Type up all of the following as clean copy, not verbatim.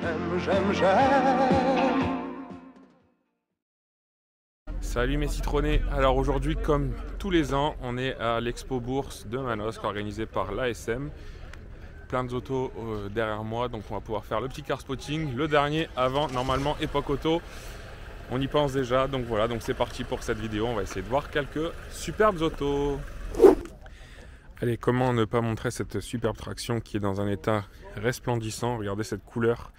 j'aime. Salut mes citronnés. Alors aujourd'hui, comme tous les ans, on est à l'expo bourse de Manosque organisée par l'ASM. Plein de autos derrière moi, donc on va pouvoir faire le petit car spotting, le dernier avant normalement époque auto. On y pense déjà, donc voilà, donc c'est parti pour cette vidéo. On va essayer de voir quelques superbes autos. Allez, comment ne pas montrer cette superbe traction qui est dans un état resplendissant. Regardez cette couleur,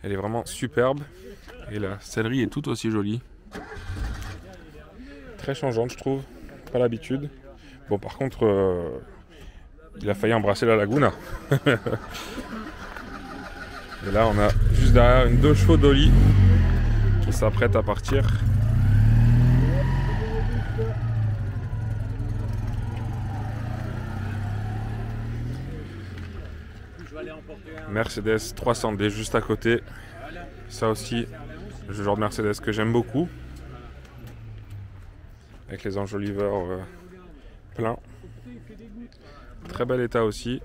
elle est vraiment superbe et la sellerie est tout aussi jolie. Très changeante, je trouve, pas l'habitude. Bon, par contre, il a failli embrasser la Laguna. Et là, on a juste derrière une 2 chevaux d'Oli qui s'apprête à partir. Mercedes 300D juste à côté. Ça aussi, le genre de Mercedes que j'aime beaucoup. Avec les enjoliveurs pleins. Très bel état aussi.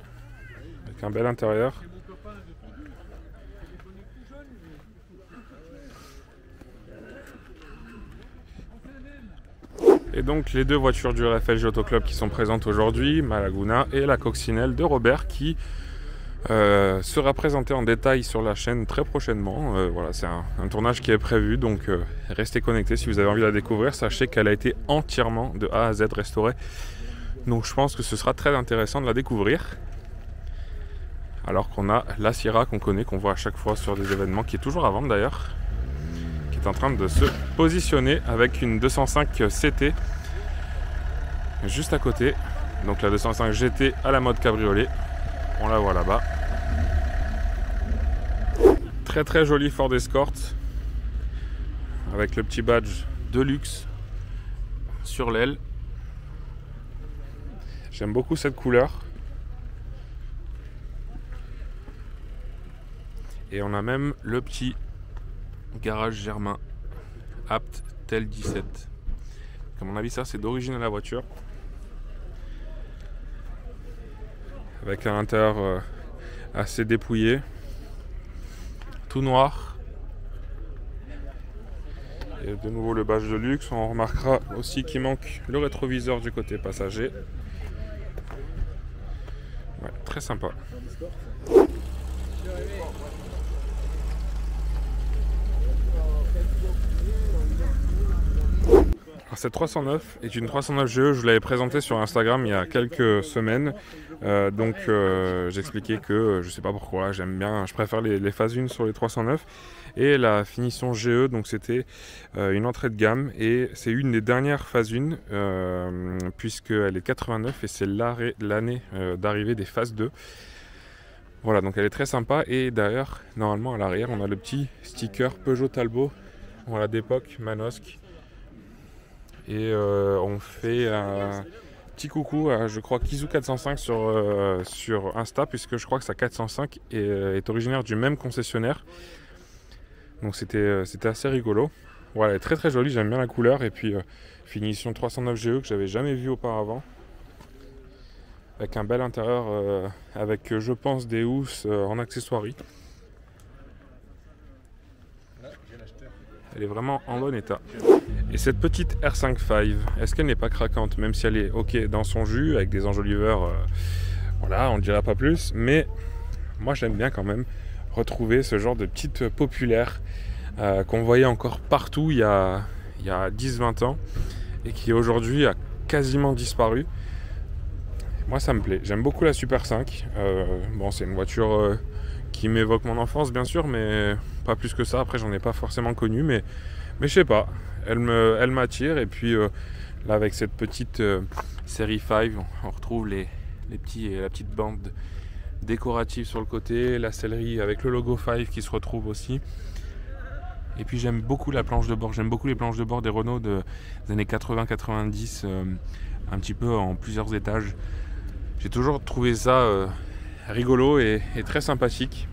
Avec un bel intérieur. Et donc les deux voitures du RFLG Auto Club qui sont présentes aujourd'hui, ma Laguna et la coccinelle de Robert qui sera présentée en détail sur la chaîne très prochainement. Voilà, c'est un tournage qui est prévu, donc restez connectés si vous avez envie de la découvrir. Sachez qu'elle a été entièrement de A à Z restaurée, donc je pense que ce sera très intéressant de la découvrir. Alors qu'on a la Sierra qu'on connaît, qu'on voit à chaque fois sur des événements, qui est toujours à vendre d'ailleurs, qui est en train de se positionner avec une 205 CT juste à côté. Donc la 205 GT à la mode cabriolet, on la voit là-bas. Très très joli Ford Escort avec le petit badge de luxe sur l'aile. J'aime beaucoup cette couleur. Et on a même le petit garage Germain Apt Tel 17. À mon avis, ça c'est d'origine à la voiture. Avec un intérieur assez dépouillé. Tout noir. Et de nouveau le badge de luxe. On remarquera aussi qu'il manque le rétroviseur du côté passager. Ouais, très sympa. Alors cette 309 est une 309 GE, je l'avais présentée sur Instagram il y a quelques semaines. J'expliquais que je sais pas pourquoi, j'aime bien, je préfère les phases 1 sur les 309 et la finition GE, donc c'était une entrée de gamme et c'est une des dernières phases 1 puisqu'elle est 89 et c'est l'année d'arrivée des phases 2. Voilà, donc elle est très sympa et d'ailleurs normalement à l'arrière on a le petit sticker Peugeot Talbot, voilà, d'époque Manosque. Et on fait un petit coucou à, je crois, Kizou405 sur Insta, puisque je crois que sa 405 est originaire du même concessionnaire. Donc c'était assez rigolo. Voilà, elle est très très jolie, j'aime bien la couleur. Et puis finition 309 GE que j'avais jamais vu auparavant. Avec un bel intérieur, avec je pense des housses en accessoiries. Elle est vraiment en bon état. Et cette petite R5.5, est-ce qu'elle n'est pas craquante, même si elle est ok dans son jus, avec des enjoliveurs, voilà, on ne dira pas plus, mais moi j'aime bien quand même retrouver ce genre de petite populaire qu'on voyait encore partout il y a 10-20 ans et qui aujourd'hui a quasiment disparu. Moi ça me plaît, j'aime beaucoup la Super 5. Bon, c'est une voiture qui m'évoque mon enfance bien sûr, mais pas plus que ça. Après j'en ai pas forcément connu, mais je sais pas, elle m'attire. Et puis là avec cette petite série 5, on retrouve la petite bande décorative sur le côté, la sellerie avec le logo 5 qui se retrouve aussi. Et puis j'aime beaucoup la planche de bord, j'aime beaucoup les planches de bord des Renault des années 80-90, un petit peu en plusieurs étages. J'ai toujours trouvé ça rigolo et très sympathique.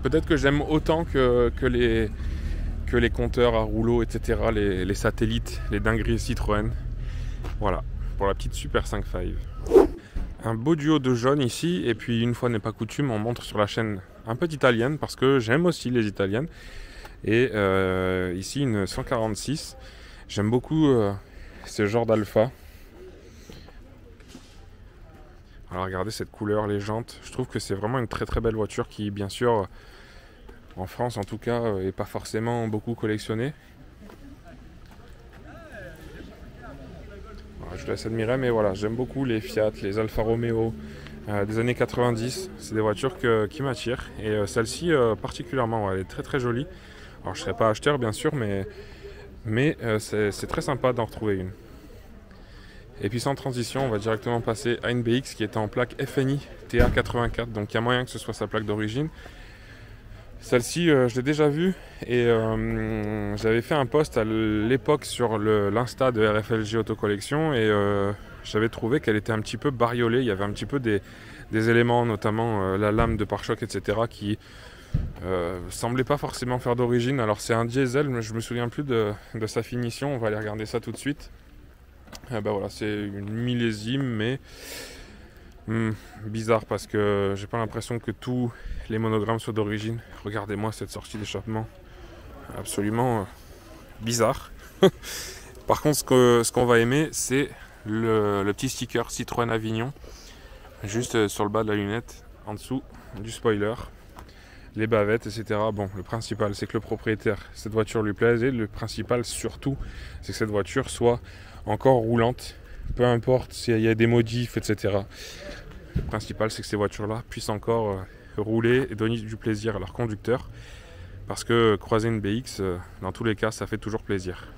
Peut-être que j'aime autant que les compteurs à rouleau, etc., les satellites, les dingueries Citroën. Voilà, pour la petite Super 5.5. Un beau duo de jaune ici, et puis une fois n'est pas coutume, on montre sur la chaîne un peu d'italienne parce que j'aime aussi les italiennes. Et ici une 146. J'aime beaucoup ce genre d'Alfa. Alors regardez cette couleur, les jantes. Je trouve que c'est vraiment une très très belle voiture qui, bien sûr, en France en tout cas, n'est pas forcément beaucoup collectionnée. Alors, je vous laisse admirer, mais voilà, j'aime beaucoup les Fiat, les Alfa Romeo des années 90. C'est des voitures qui m'attirent. Et celle-ci particulièrement, ouais, elle est très très jolie. Alors je ne serai pas acheteur bien sûr, mais c'est très sympa d'en retrouver une. Et puis sans transition, on va directement passer à une BX qui est en plaque FNI TA84, donc il y a moyen que ce soit sa plaque d'origine. Celle-ci, je l'ai déjà vue et j'avais fait un post à l'époque sur l'Insta de RFLG Autocollection et j'avais trouvé qu'elle était un petit peu bariolée. Il y avait un petit peu des éléments, notamment la lame de pare-choc, etc. qui semblait pas forcément faire d'origine. Alors c'est un diesel, mais je me souviens plus de sa finition. On va aller regarder ça tout de suite. Voilà, c'est une millésime, mais bizarre parce que j'ai pas l'impression que tous les monogrammes soient d'origine. Regardez-moi cette sortie d'échappement, absolument bizarre. Par contre, ce qu'on va aimer, c'est le petit sticker Citroën Avignon, juste sur le bas de la lunette, en dessous du spoiler, les bavettes, etc. Bon, le principal, c'est que le propriétaire, cette voiture lui plaise, et le principal surtout, c'est que cette voiture soit encore roulante, peu importe s'il y a des modifs, etc. Le principal, c'est que ces voitures-là puissent encore rouler et donner du plaisir à leurs conducteurs, parce que croiser une BX, dans tous les cas, ça fait toujours plaisir.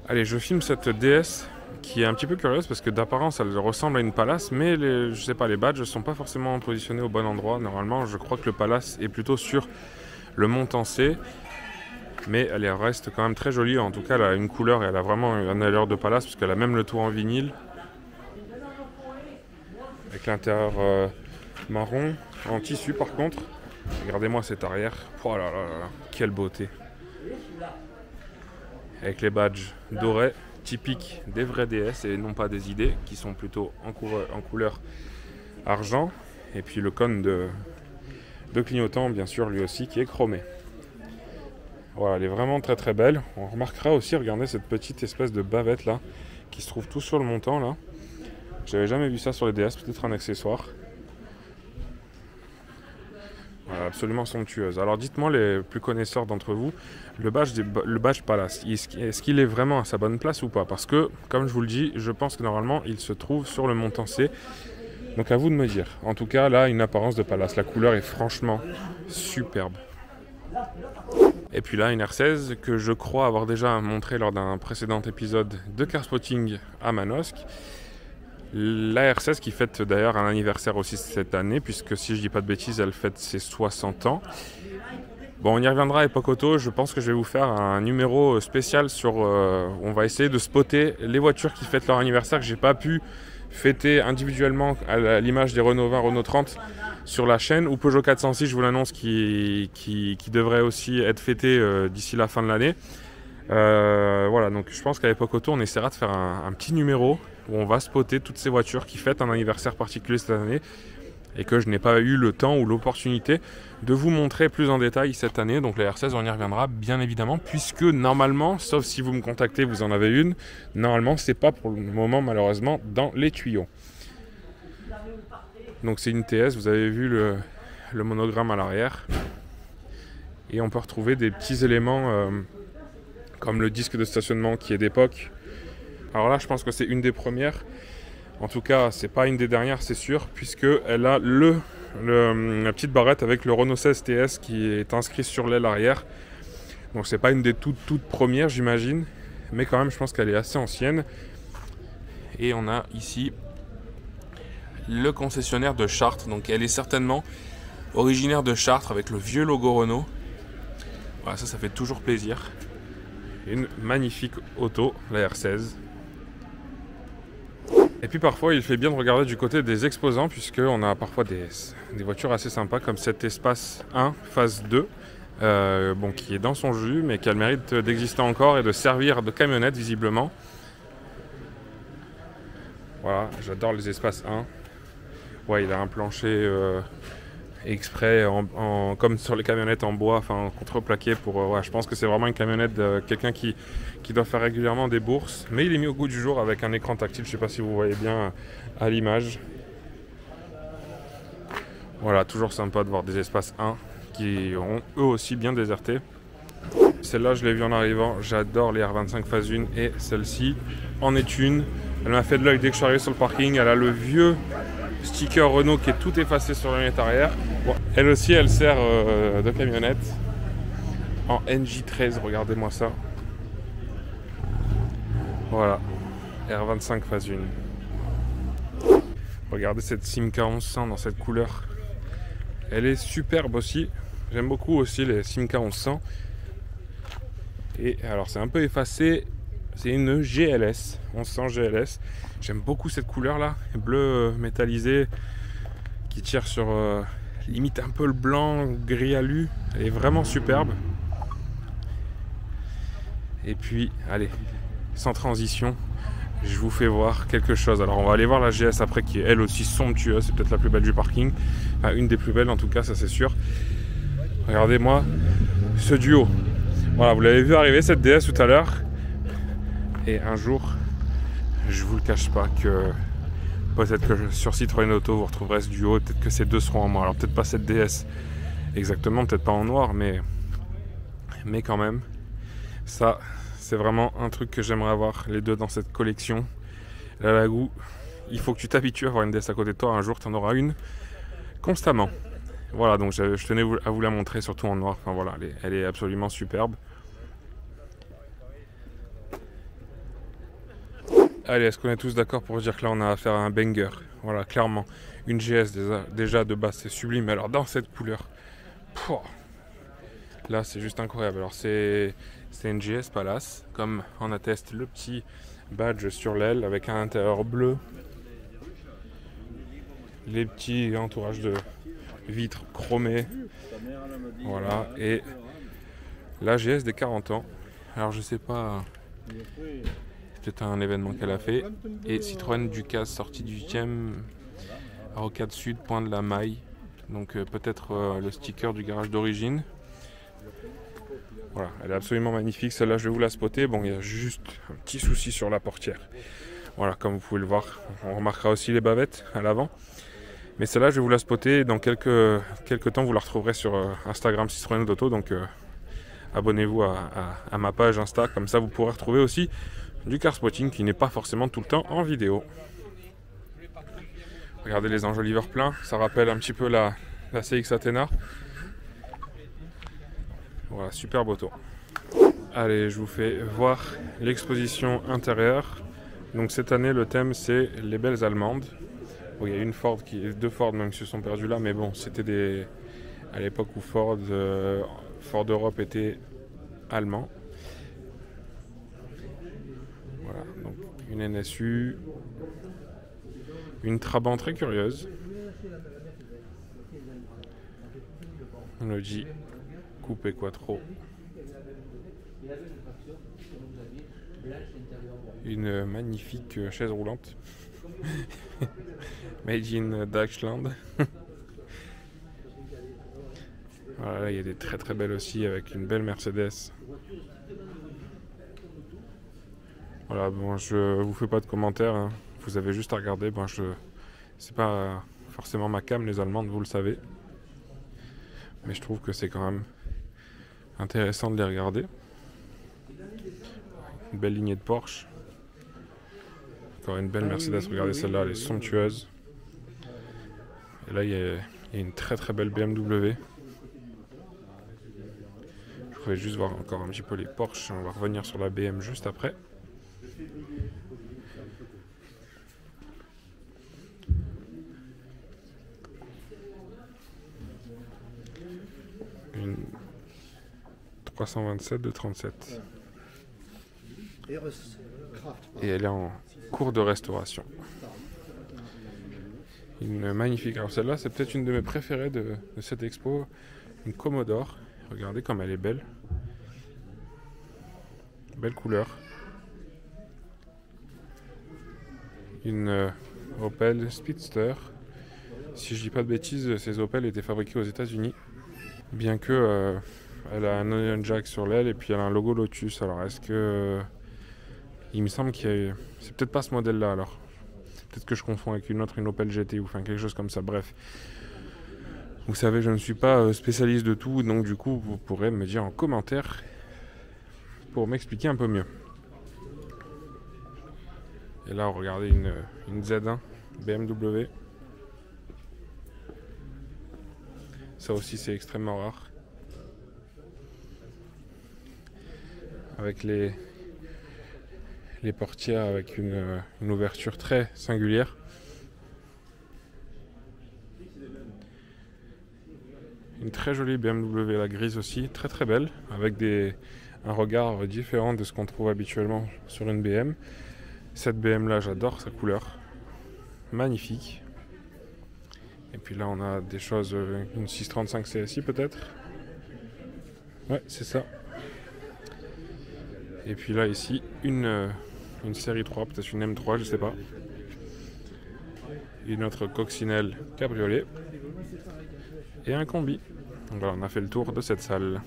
Allez, je filme cette DS qui est un petit peu curieuse parce que d'apparence elle ressemble à une Palace, mais je sais pas, les badges ne sont pas forcément positionnés au bon endroit. Normalement, je crois que le Palace est plutôt sur le montant C, mais elle reste quand même très jolie. En tout cas, elle a une couleur et elle a vraiment une allure de Palace parce qu'elle a même le tour en vinyle avec l'intérieur marron en tissu. Par contre, regardez-moi cet arrière, oh là là là, quelle beauté, avec les badges dorés typiques des vrais DS et non pas des ID qui sont plutôt en couleur argent, et puis le cône de clignotant bien sûr lui aussi qui est chromé. Voilà, elle est vraiment très très belle. On remarquera aussi, regardez cette petite espèce de bavette là qui se trouve tout sur le montant là. J'avais jamais vu ça sur les DS, peut-être un accessoire. Voilà, absolument somptueuse. Alors dites-moi, les plus connaisseurs d'entre vous, le badge Palace, est-ce qu'il est vraiment à sa bonne place ou pas? Parce que, comme je vous le dis, je pense que normalement il se trouve sur le montant C. Donc à vous de me dire. En tout cas, là, une apparence de Palace. La couleur est franchement superbe. Et puis là, une R16 que je crois avoir déjà montré lors d'un précédent épisode de Carspotting à Manosque. La R16 qui fête d'ailleurs un anniversaire aussi cette année, puisque si je dis pas de bêtises, elle fête ses 60 ans. Bon, on y reviendra à Époque Auto. Je pense que je vais vous faire un numéro spécial sur... on va essayer de spotter les voitures qui fêtent leur anniversaire que j'ai pas pu fêter individuellement à l'image des Renault 20, Renault 30 sur la chaîne, ou Peugeot 406, je vous l'annonce, qui devrait aussi être fêté d'ici la fin de l'année. Voilà, donc je pense qu'à Époque Auto, on essaiera de faire un petit numéro où on va spotter toutes ces voitures qui fêtent un anniversaire particulier cette année et que je n'ai pas eu le temps ou l'opportunité de vous montrer plus en détail cette année. Donc la R16, on y reviendra bien évidemment, puisque normalement, sauf si vous me contactez, vous en avez une, normalement c'est pas pour le moment malheureusement dans les tuyaux. Donc c'est une TS, vous avez vu le monogramme à l'arrière, et on peut retrouver des petits éléments comme le disque de stationnement qui est d'époque. Alors là, je pense que c'est une des premières. En tout cas, c'est pas une des dernières, c'est sûr, puisqu'elle a la petite barrette avec le Renault 16 TS qui est inscrit sur l'aile arrière. Donc c'est pas une des toutes premières, j'imagine, mais quand même, je pense qu'elle est assez ancienne. Et on a ici le concessionnaire de Chartres. Donc elle est certainement originaire de Chartres avec le vieux logo Renault. Voilà, ça fait toujours plaisir. Une magnifique auto, la R16. Et puis parfois il fait bien de regarder du côté des exposants, puisqu'on a parfois des voitures assez sympas comme cet Espace 1 phase 2 bon, qui est dans son jus mais qui a le mérite d'exister encore et de servir de camionnette visiblement. Voilà, j'adore les Espace 1. Ouais, il a un plancher exprès, comme sur les camionnettes en bois, enfin contreplaqué pour. Ouais, je pense que c'est vraiment une camionnette de quelqu'un qui doit faire régulièrement des bourses. Mais il est mis au goût du jour avec un écran tactile. Je sais pas si vous voyez bien à l'image. Voilà, toujours sympa de voir des espaces 1 qui ont eux aussi bien déserté. Celle-là, je l'ai vue en arrivant. J'adore les R25 phase 1 et celle-ci en est une. Elle m'a fait de l'œil dès que je suis arrivé sur le parking. Elle a le vieux sticker Renault qui est tout effacé sur la lunette arrière. Bon, elle aussi, elle sert de camionnette en NJ13. Regardez-moi ça. Voilà, R25 phase 1. Regardez cette Simca 1100 dans cette couleur. Elle est superbe aussi. J'aime beaucoup aussi les Simca 1100. Et alors c'est un peu effacé. C'est une GLS, 1100 GLS. J'aime beaucoup cette couleur là, bleu métallisé, qui tire sur limite un peu le blanc, gris alu. Elle est vraiment superbe. Et puis, allez, sans transition, je vous fais voir quelque chose. Alors on va aller voir la GS après, qui est elle aussi somptueuse. C'est peut-être la plus belle du parking. Enfin, une des plus belles en tout cas, ça c'est sûr. Regardez-moi ce duo. Voilà, vous l'avez vu arriver cette DS tout à l'heure. Et un jour, je vous le cache pas que peut-être que sur Citroën Auto vous retrouverez ce duo. Peut-être que ces deux seront en moi. Alors peut-être pas cette DS exactement, peut-être pas en noir, mais quand même. Ça, c'est vraiment un truc que j'aimerais avoir, les deux dans cette collection. La Lagou, il faut que tu t'habitues à avoir une DS à côté de toi. Un jour, tu en auras une constamment. Voilà, donc je tenais à vous la montrer, surtout en noir. Enfin voilà, elle est absolument superbe. Allez, est-ce qu'on est tous d'accord pour dire que là, on a affaire à un banger? Voilà, clairement. Une GS déjà de base, c'est sublime. Alors, dans cette couleur, pouah, là, c'est juste incroyable. Alors, c'est une GS Palace, comme on atteste le petit badge sur l'aile avec un intérieur bleu. Les petits entourages de vitres chromées. Voilà, et la GS des 40 ans. Alors, je sais pas. C'est un événement qu'elle a fait. Et Citroën Ducasse, sortie du 8e, Rocade Sud, point de la Maille. Donc peut-être le sticker du garage d'origine. Voilà, elle est absolument magnifique. Celle-là, je vais vous la spotter. Bon, il y a juste un petit souci sur la portière. Voilà, comme vous pouvez le voir. On remarquera aussi les bavettes à l'avant. Mais celle-là, je vais vous la spotter. Dans quelques temps, vous la retrouverez sur Instagram Citroën Auto. Donc abonnez-vous à ma page Insta. Comme ça, vous pourrez retrouver aussi du car spotting qui n'est pas forcément tout le temps en vidéo. Regardez les enjoliveurs pleins, ça rappelle un petit peu la CX Athena. Voilà, superbe auto. Allez, je vous fais voir l'exposition intérieure. Donc cette année, le thème c'est les belles allemandes. Bon, il y a deux Ford même qui se sont perdus là, mais bon, c'était à l'époque où Ford Europe était allemand. Voilà, donc une NSU, une Trabant très curieuse, un Audi Coupé Quattro, une magnifique chaise roulante, made in Deutschland. Voilà, là, il y a des très très belles aussi avec une belle Mercedes. Voilà, bon, je vous fais pas de commentaires, hein. Vous avez juste à regarder. Bon, c'est pas forcément ma cam, les Allemandes, vous le savez. Mais je trouve que c'est quand même intéressant de les regarder. Une belle lignée de Porsche. Encore une belle Mercedes, regardez celle-là, elle est somptueuse. Et là, il y a une très très belle BMW. Je voudrais juste voir encore un petit peu les Porsche. On va revenir sur la BM juste après. Une 327 de 37. Et elle est en cours de restauration. Une magnifique. Alors celle-là, c'est peut-être une de mes préférées de cette expo. Une Commodore. Regardez comme elle est belle. Belle couleur. Une Opel Speedster Si je dis pas de bêtises, ces Opel étaient fabriquées aux États-Unis. Bien que elle a un Union Jack sur l'aile et puis elle a un logo Lotus. Alors est-ce que... il me semble qu'il y a... c'est peut-être pas ce modèle-là alors. Peut-être que je confonds avec une Opel GT ou enfin quelque chose comme ça. Bref. Vous savez, je ne suis pas spécialiste de tout, donc du coup, vous pourrez me dire en commentaire pour m'expliquer un peu mieux. Et là, regardez une Z1 BMW. Ça aussi, c'est extrêmement rare. Avec les portières avec une ouverture très singulière. Une très jolie BMW, la grise aussi, très très belle, avec un regard différent de ce qu'on trouve habituellement sur une BM. Cette BM là, j'adore sa couleur, magnifique. Et puis là, on a des choses, une 635 CSI peut-être. Ouais, c'est ça. Et puis là, ici, une série 3, peut-être une M3, je sais pas. Une autre coccinelle cabriolet. Et un combi. Donc voilà, on a fait le tour de cette salle.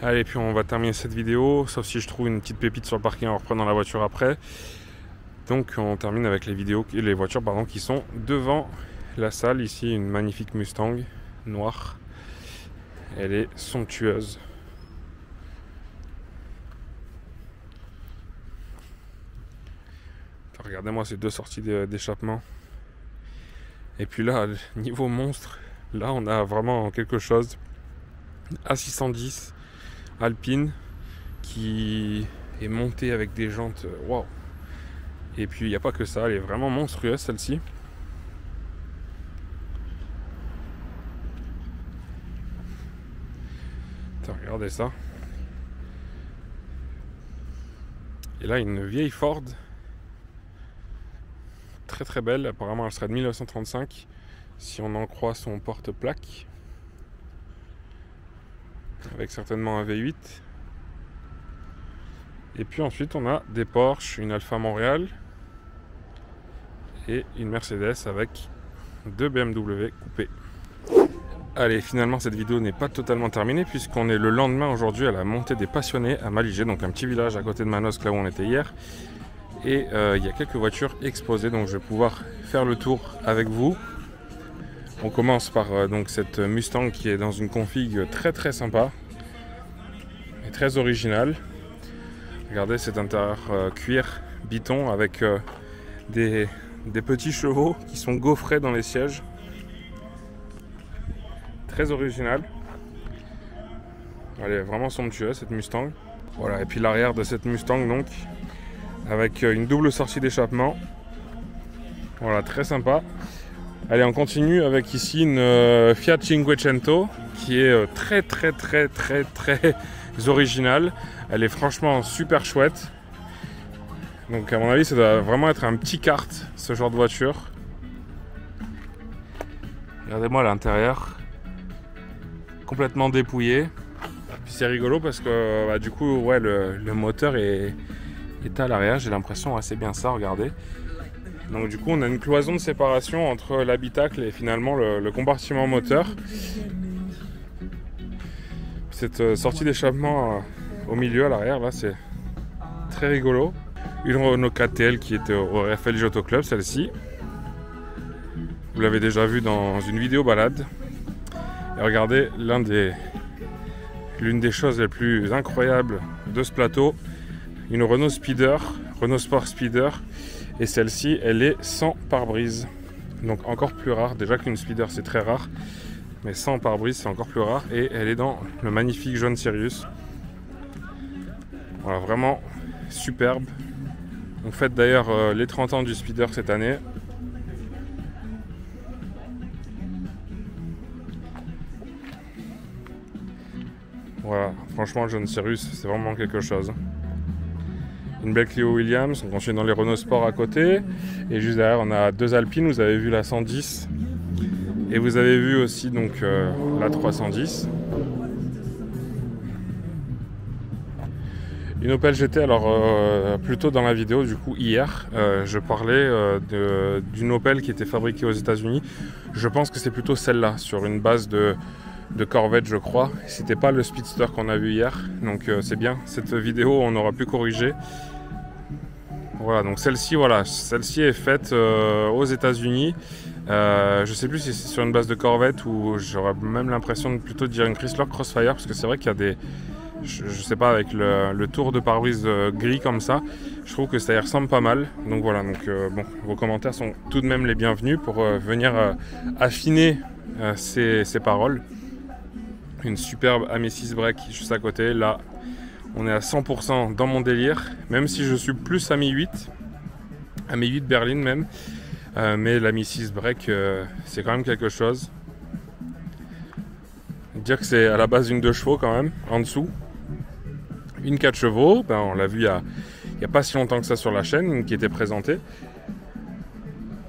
Allez, puis on va terminer cette vidéo, sauf si je trouve une petite pépite sur le parking en reprenant la voiture après. Donc on termine avec les voitures qui sont devant la salle. Ici, une magnifique Mustang noire. Elle est somptueuse. Regardez-moi ces deux sorties d'échappement. Et puis là, niveau monstre, là on a vraiment quelque chose. A610 Alpine qui est montée avec des jantes. Waouh! Et puis il n'y a pas que ça, elle est vraiment monstrueuse celle-ci. Regardez ça. Et là, une vieille Ford. Très très belle, apparemment elle serait de 1935 si on en croit son porte-plaque, avec certainement un V8. Et puis ensuite on a des Porsche, une Alfa Montréal et une Mercedes avec deux BMW coupés. Allez, finalement cette vidéo n'est pas totalement terminée puisqu'on est le lendemain aujourd'hui à la montée des passionnés à Malijai, donc un petit village à côté de Manosque, là où on était hier. Et il y a quelques voitures exposées, donc je vais pouvoir faire le tour avec vous. On commence par donc cette Mustang qui est dans une config très très sympa et très originale. Regardez cet intérieur cuir biton avec des petits chevaux qui sont gaufrés dans les sièges. Très original. Elle est vraiment somptueuse cette Mustang. Voilà, et puis l'arrière de cette Mustang donc, avec une double sortie d'échappement. Voilà, très sympa. Allez, on continue avec ici une Fiat Cinquecento qui est très originale. Elle est franchement super chouette. Donc à mon avis, ça doit vraiment être un petit kart, ce genre de voiture. Regardez-moi l'intérieur. Complètement dépouillé. Puis c'est rigolo parce que du coup, ouais, le moteur est à l'arrière, j'ai l'impression, c'est bien ça, regardez. Donc du coup on a une cloison de séparation entre l'habitacle et finalement le compartiment moteur. Cette sortie d'échappement au milieu à l'arrière là, c'est très rigolo. Une Renault 4TL qui était au FLJ Auto Club, celle-ci. Vous l'avez déjà vu dans une vidéo balade. Et regardez l'une des choses les plus incroyables de ce plateau. Une Renault Speeder, Renault Sport Speeder, et celle-ci elle est sans pare-brise, donc encore plus rare. Déjà qu'une Speeder c'est très rare, mais sans pare-brise c'est encore plus rare, et elle est dans le magnifique jaune Sirius. Voilà, vraiment superbe. On fête d'ailleurs les 30 ans du Speeder cette année. Voilà, franchement le jaune Sirius c'est vraiment quelque chose. Une belle Clio Williams, on continue dans les Renault Sport à côté. Et juste derrière, on a deux Alpines. Vous avez vu la 110. Et vous avez vu aussi donc la 310. Une Opel GT, alors plus tôt dans la vidéo, du coup hier, je parlais d'une Opel qui était fabriquée aux États-Unis. Je pense que c'est plutôt celle-là, sur une base de Corvette, je crois. C'était pas le Speedster qu'on a vu hier, donc c'est bien. Cette vidéo, on aura pu corriger. Voilà, donc celle-ci, est faite aux États-Unis. Je sais plus si c'est sur une base de Corvette ou j'aurais même l'impression de plutôt dire une Chrysler Crossfire, parce que c'est vrai qu'il y a des, je sais pas, avec le tour de pare-brise gris comme ça, je trouve que ça y ressemble pas mal. Donc voilà, bon, vos commentaires sont tout de même les bienvenus pour venir affiner ces paroles. Une superbe AMI6 break juste à côté. Là, on est à 100% dans mon délire, même si je suis plus AMI 8 berline même. Mais l'AMI6 break, c'est quand même quelque chose. Dire que c'est à la base une 2 chevaux quand même, en dessous. Une 4 chevaux, ben, on l'a vu il y a pas si longtemps que ça sur la chaîne, qui était présentée.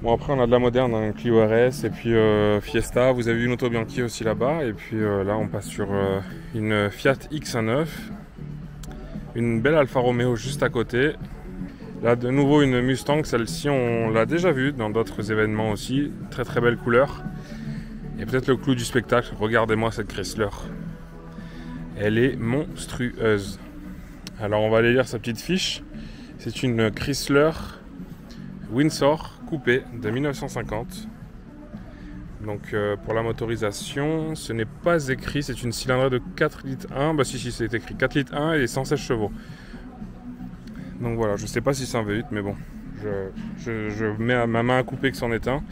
Bon, après on a de la moderne, un Clio RS et puis Fiesta. Vous avez une Auto Bianchi aussi là-bas. Et puis là on passe sur une Fiat X9. Une belle Alfa Romeo juste à côté. Là de nouveau une Mustang, celle-ci on l'a déjà vue dans d'autres événements aussi. Très très belle couleur. Et peut-être le clou du spectacle, regardez-moi cette Chrysler. Elle est monstrueuse. Alors on va aller lire sa petite fiche. C'est une Chrysler Windsor coupé de 1950. Donc pour la motorisation, ce n'est pas écrit, c'est une cylindrée de 4 litres 1. Bah si, c'est écrit 4 litres 1 et 116 chevaux. Donc voilà, je ne sais pas si c'est un V8, mais bon, je mets ma main à couper que c'en est un.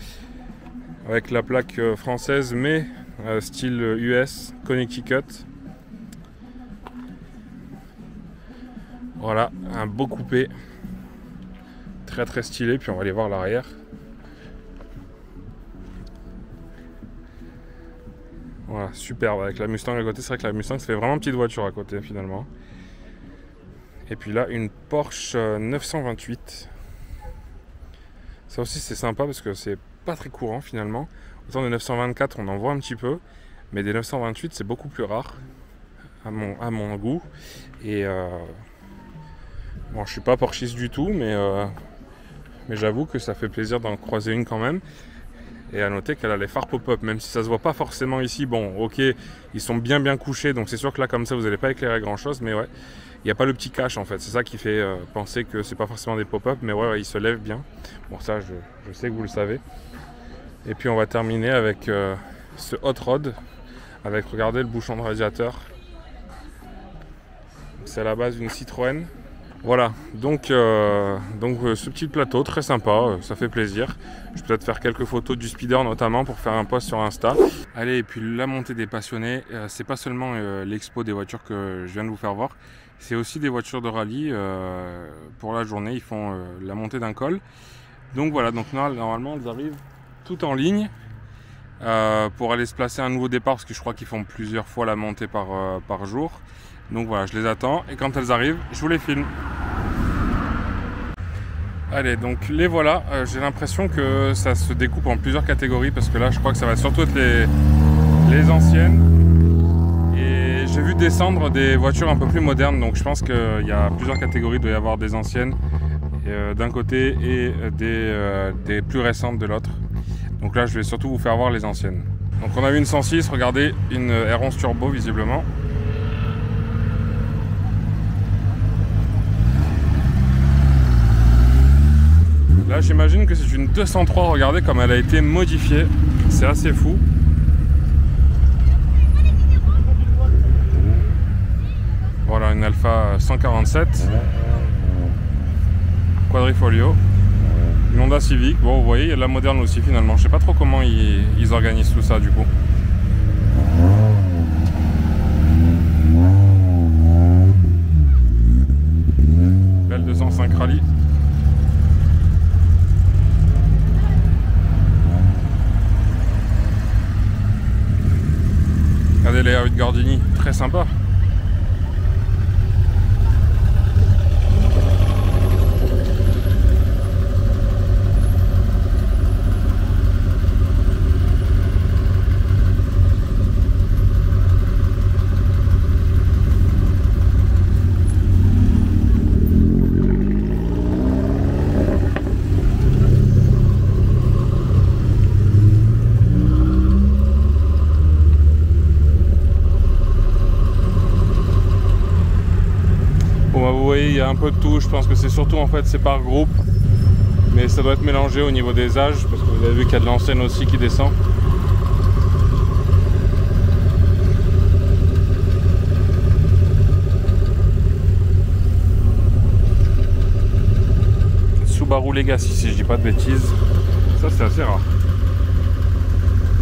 Avec la plaque française, mais style US, Connecticut. Voilà, un beau coupé. Très très stylé, puis on va aller voir l'arrière. Voilà, superbe avec la Mustang à côté. C'est vrai que la Mustang ça fait vraiment petite voiture à côté finalement. Et puis là une Porsche 928. Ça aussi c'est sympa parce que c'est pas très courant finalement. Autant des 924 on en voit un petit peu, mais des 928 c'est beaucoup plus rare à mon goût. Et bon, je suis pas porschiste du tout, mais j'avoue que ça fait plaisir d'en croiser une quand même. Et à noter qu'elle a les phares pop-up, même si ça se voit pas forcément ici. Bon, ok, ils sont bien couchés, donc c'est sûr que là comme ça vous n'allez pas éclairer grand chose, mais ouais, il n'y a pas le petit cache en fait. C'est ça qui fait penser que c'est pas forcément des pop-up, mais ouais, ils se lèvent bien. Bon, ça je sais que vous le savez. Et puis on va terminer avec ce hot rod, avec, regardez, le bouchon de radiateur. C'est à la base d'une Citroën. Voilà, donc ce petit plateau très sympa, ça fait plaisir. Je vais peut-être faire quelques photos du speeder notamment pour faire un post sur Insta. Allez, et puis la montée des passionnés, c'est pas seulement l'expo des voitures que je viens de vous faire voir, c'est aussi des voitures de rallye. Pour la journée, ils font la montée d'un col. Donc voilà, donc normalement elles arrivent tout en ligne pour aller se placer à un nouveau départ, parce que je crois qu'ils font plusieurs fois la montée par jour. Donc voilà, je les attends et quand elles arrivent, je vous les filme. Allez, donc les voilà. J'ai l'impression que ça se découpe en plusieurs catégories parce que là, je crois que ça va surtout être les anciennes. Et j'ai vu descendre des voitures un peu plus modernes, donc je pense qu'il y a plusieurs catégories. Il doit y avoir des anciennes d'un côté et des plus récentes de l'autre. Donc là, je vais surtout vous faire voir les anciennes. Donc on a vu une 106, regardez, une R11 Turbo visiblement. Là j'imagine que c'est une 203, regardez comme elle a été modifiée, c'est assez fou. Voilà une Alfa 147 Quadrifoglio, une Honda Civic. Bon, vous voyez, il y a de la moderne aussi finalement, je sais pas trop comment ils organisent tout ça du coup. Belle 205 Rallye. Regardez les R8 Gordini, très sympa. voyez, il y a un peu de tout. Je pense que c'est surtout en fait c'est par groupe. Mais ça doit être mélangé au niveau des âges, parce que vous avez vu qu'il y a de l'ancienne aussi qui descend. Subaru Legacy, si je dis pas de bêtises. Ça c'est assez rare.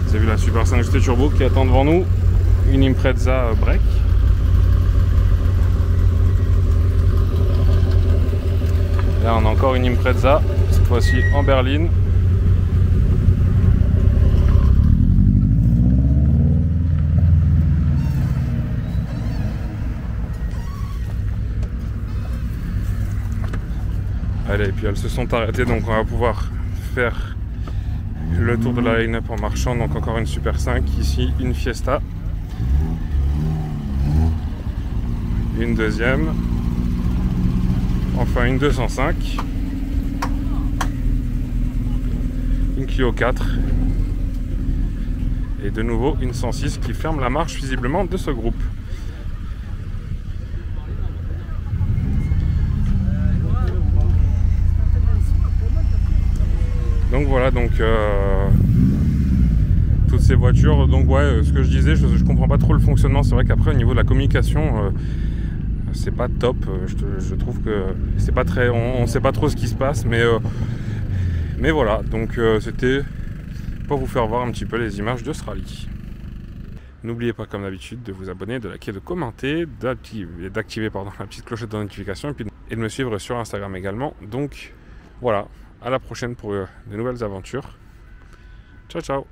Vous avez vu la Super 5 GT Turbo qui attend devant nous. Une Impreza break. Là on a encore une Impreza, cette fois-ci en berline. Allez, et puis elles se sont arrêtées, donc on va pouvoir faire le tour de la line-up en marchant. Donc encore une Super 5, ici une Fiesta. Une deuxième. Enfin une 205. Une Clio 4. Et de nouveau une 106 qui ferme la marche visiblement de ce groupe. Donc voilà, donc toutes ces voitures, donc ouais, ce que je disais, je comprends pas trop le fonctionnement. C'est vrai qu'après au niveau de la communication, c'est pas top. Je trouve que c'est pas très, on sait pas trop ce qui se passe, mais voilà. Donc c'était pour vous faire voir un petit peu les images de ce rallye. N'oubliez pas comme d'habitude de vous abonner, de liker, de commenter, d'activer la petite clochette de notification et de me suivre sur Instagram également. Donc voilà, à la prochaine pour de nouvelles aventures. Ciao ciao.